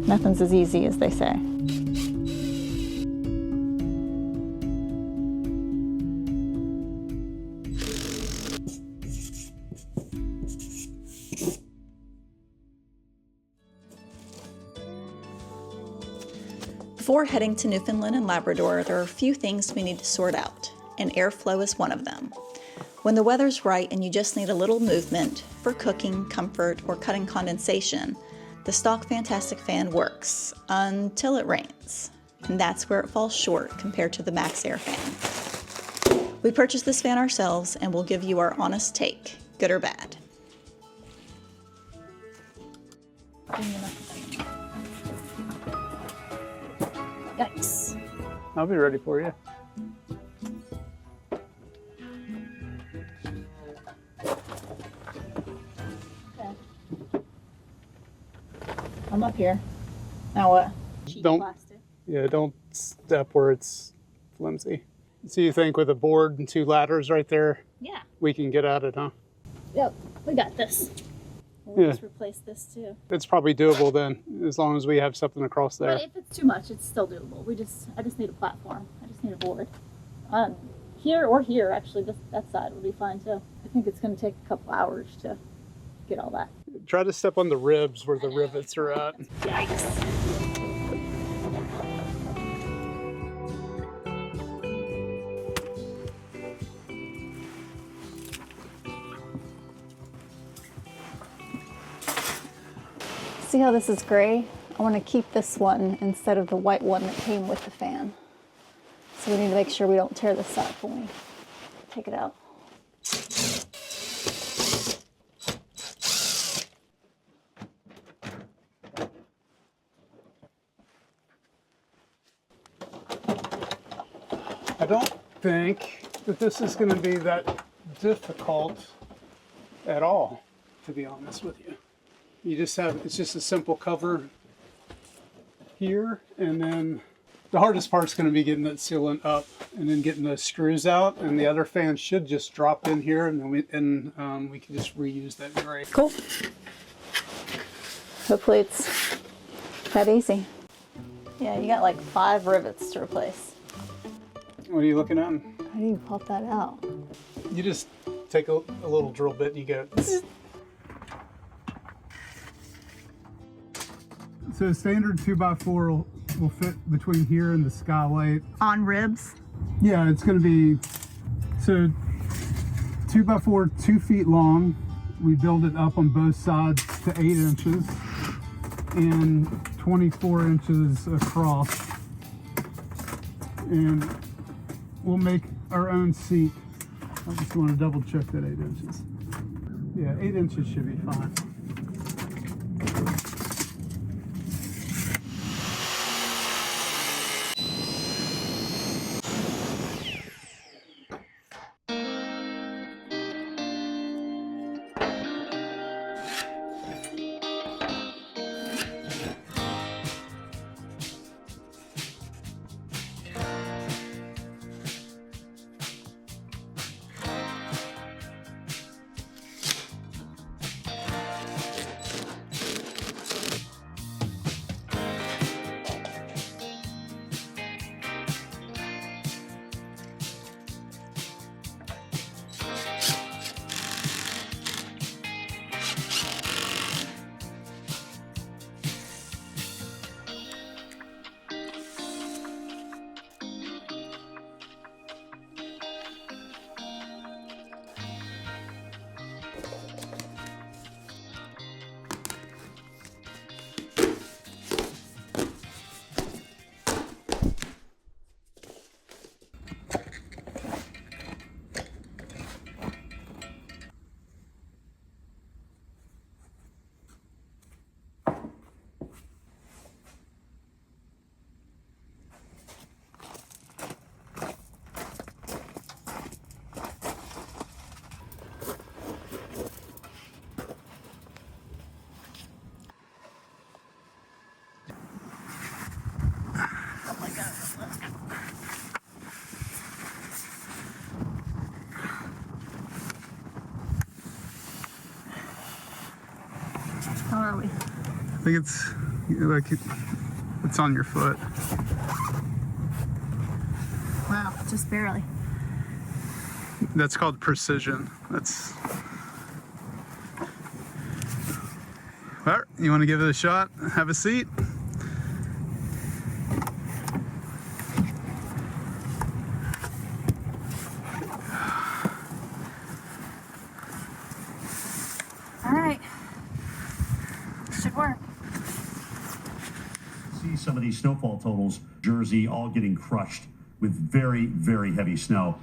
Nothing's as easy as they say. Before heading to Newfoundland and Labrador, there are a few things we need to sort out, and airflow is one of them. When the weather's right and you just need a little movement for cooking, comfort, or cutting condensation, the stock Fan-tastic Fan works until it rains, and that's where it falls short compared to the Maxx air fan. We purchased this fan ourselves and we'll give you our honest take, good or bad. Yikes. I'll be ready for you. Okay. I'm up here. Now what? Don't step where it's flimsy. So you think with a board and two ladders right there, Yeah. we can get at it, huh? Yep, we got this. We'll Yeah. just replace this too. It's probably doable then, as long as we have something across there. But if it's too much, it's still doable. I just need a platform. I just need a board. Here or here, actually, that side will be fine too. I think it's going to take a couple hours to get all that. Try to step on the ribs where the rivets are at. Yikes. See how this is gray? I want to keep this one instead of the white one that came with the fan. So we need to make sure we don't tear this up when we take it out. I don't think that this is going to be that difficult at all, to be honest with you. It's just a simple cover here, and then the hardest part's going to be getting that sealant up and then getting those screws out, and the other fan should just drop in here, and then we can just reuse that gray. Cool. Hopefully it's that easy. Yeah, you got like 5 rivets to replace. What are you looking at? How do you pop that out? You just take a little drill bit and you go. So standard 2x4 will fit between here and the skylight. On ribs? Yeah, it's going to be, so 2x4, 2 feet long. We build it up on both sides to 8 inches and 24 inches across. And we'll make our own seat. I just want to double check that 8 inches. Yeah, 8 inches should be fine. How are we? I think it's Like it's on your foot. Wow, just barely. That's called precision. That's. Well, you want to give it a shot? Have a seat. All right. Should work. See some of these snowfall totals, Jersey all getting crushed with very, very heavy snow.